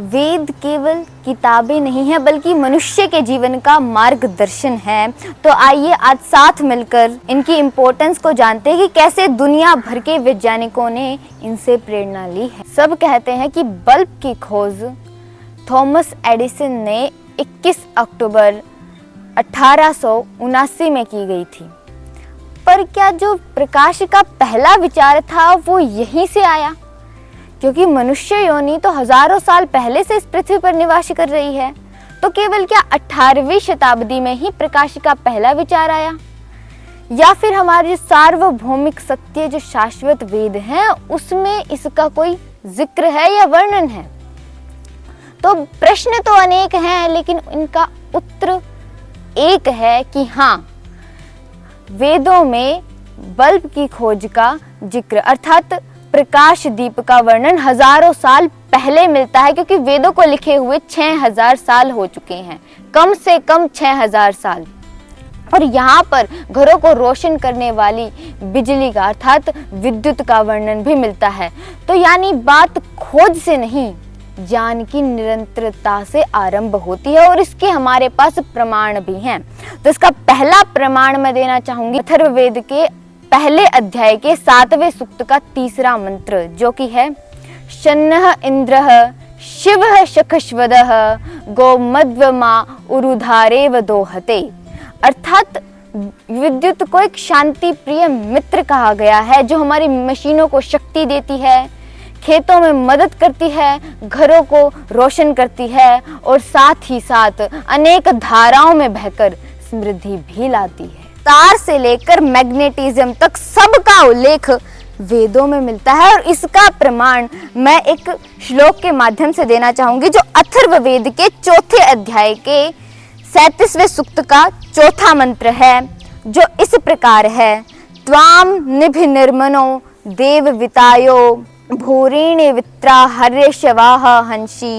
वेद केवल किताबें नहीं है बल्कि मनुष्य के जीवन का मार्गदर्शन है। तो आइए आज साथ मिलकर इनकी इम्पोर्टेंस को जानते हैं कि कैसे दुनिया भर के वैज्ञानिकों ने इनसे प्रेरणा ली है। सब कहते हैं कि बल्ब की खोज थॉमस एडिसन ने 21 अक्टूबर 1879 में की गई थी। पर क्या जो प्रकाश का पहला विचार था वो यहीं से आया? क्योंकि मनुष्य योनि तो हजारों साल पहले से इस पृथ्वी पर निवास कर रही है, तो केवल क्या 18वीं शताब्दी में ही प्रकाश का पहला विचार आया? या फिर हमारे सार्वभौमिक सत्य जो शाश्वत वेद हैं उसमें इसका कोई जिक्र है या वर्णन है? तो प्रश्न तो अनेक हैं, लेकिन इनका उत्तर एक है कि हाँ, वेदों में बल्ब की खोज का जिक्र अर्थात प्रकाश दीप का वर्णन हजारों साल पहले मिलता है, क्योंकि वेदों को लिखे हुए 6000 साल हो चुके हैं, कम से कम 6000 साल। और यहाँ पर घरों को रोशन करने वाली बिजली का अर्थात विद्युत का वर्णन भी मिलता है। तो यानी बात खोज से नहीं, ज्ञान की निरंतरता से आरंभ होती है और इसके हमारे पास प्रमाण भी हैं। तो इसका पहला प्रमाण मैं देना चाहूंगी अथर्ववेद के पहले अध्याय के 7वें सूक्त का तीसरा मंत्र, जो कि है शन्नः इंद्रः शिवः शखश्वदः गोमद्वमा उरुधारेव दोहते। अर्थात विद्युत को एक शांति प्रिय मित्र कहा गया है, जो हमारी मशीनों को शक्ति देती है, खेतों में मदद करती है, घरों को रोशन करती है और साथ ही साथ अनेक धाराओं में बहकर समृद्धि भी लाती है। तार से लेकर मैग्नेटिज्म तक सबका उल्लेख वेदों में मिलता है और इसका प्रमाण मैं एक श्लोक के माध्यम से देना चाहूंगी, जो अथर्ववेद के चौथे अध्याय के 37वें सूक्त का चौथा मंत्र है, जो इस प्रकार है। त्वाम निभि निर्मनो देव वितायो भूरिणे वित्रा हर्यशवाह हंसी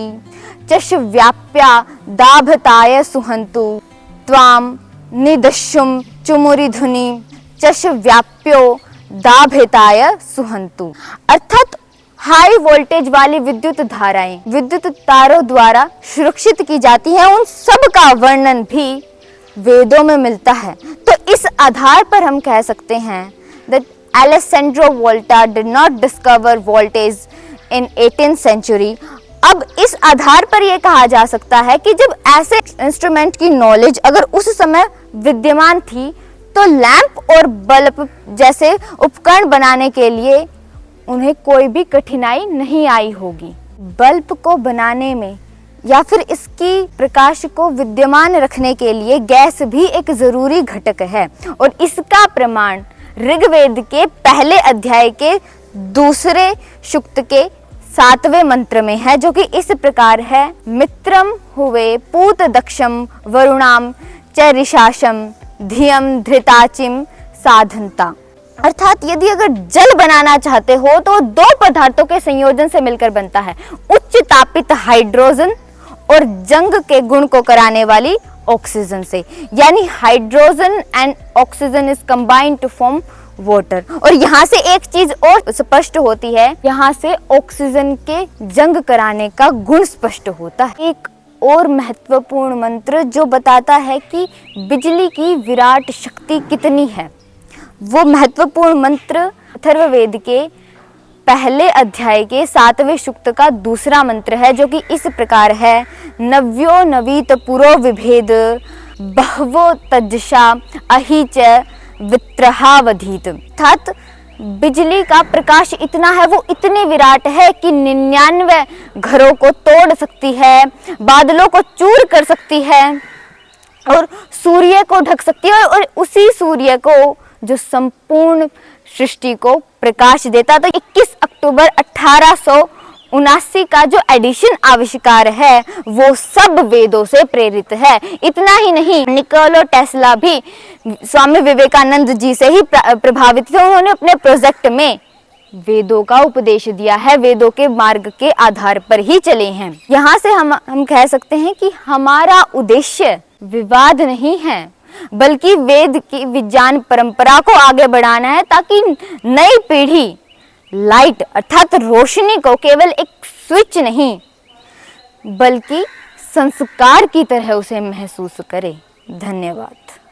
चश व्याप्या दाभताय सुहंतु त्वाम निदशुम चुमुरिधुनि चश व्याप्यो दाभेताय सुहंतु। अर्थात हाई वोल्टेज वाली विद्युत धाराएं विद्युत तारों द्वारा सुरक्षित की जाती हैं, उन सब का वर्णन भी वेदों में मिलता है। तो इस आधार पर हम कह सकते हैं that Alessandro Volta did not discover voltage in 18th century। अब इस आधार पर यह कहा जा सकता है कि जब ऐसे इंस्ट्रूमेंट की नॉलेज अगर उस समय विद्यमान थी, तो लैंप और बल्ब जैसे उपकरण बनाने के लिए उन्हें कोई भी कठिनाई नहीं आई होगी। बल्ब को बनाने में या फिर इसकी प्रकाश को विद्यमान रखने के लिए गैस भी एक जरूरी घटक है, और इसका प्रमाण ऋग्वेद के पहले अध्याय के 2 सूक्त के 7वें मंत्र में है, जो कि इस प्रकार है। मित्रम हुए पूत दक्षम वरुणाम च ऋषाशम धियम धृताचिम साधनता। अर्थात यदि अगर जल बनाना चाहते हो तो 2 पदार्थों के संयोजन से मिलकर बनता है, उच्च तापित हाइड्रोजन और जंग के गुण को कराने वाली ऑक्सीजन से। यानी hydrogen and oxygen is combined to form water. और यहाँ से एक चीज और स्पष्ट होती है, यहाँ से ऑक्सीजन के जंग कराने का गुण स्पष्ट होता है। एक और महत्वपूर्ण मंत्र जो बताता है कि बिजली की विराट शक्ति कितनी है, वो महत्वपूर्ण मंत्र अथर्ववेद के पहले अध्याय के 7वें सूक्त का 2 मंत्र है, जो कि इस प्रकार है। नव्यो नवीत पुरो विभेद बहवो तज्जसा अहि च वित्रहावधीत। अर्थात बिजली का प्रकाश इतना है, वो इतने विराट है कि 99 घरों को तोड़ सकती है, बादलों को चूर कर सकती है और सूर्य को ढक सकती है, और उसी सूर्य को जो संपूर्ण सृष्टि को प्रकाश देता। तो 21 अक्टूबर 1879 का जो एडिशन आविष्कार है वो सब वेदों से प्रेरित है। इतना ही नहीं, निकोला टेस्ला भी स्वामी विवेकानंद जी से ही प्रभावित थे। उन्होंने अपने प्रोजेक्ट में वेदों का उपदेश दिया है, वेदों के मार्ग के आधार पर ही चले हैं। यहाँ से हम कह सकते हैं कि हमारा उद्देश्य विवाद नहीं है, बल्कि वेद की विज्ञान परंपरा को आगे बढ़ाना है, ताकि नई पीढ़ी लाइट अर्थात रोशनी को केवल एक स्विच नहीं बल्कि संस्कार की तरह उसे महसूस करे। धन्यवाद।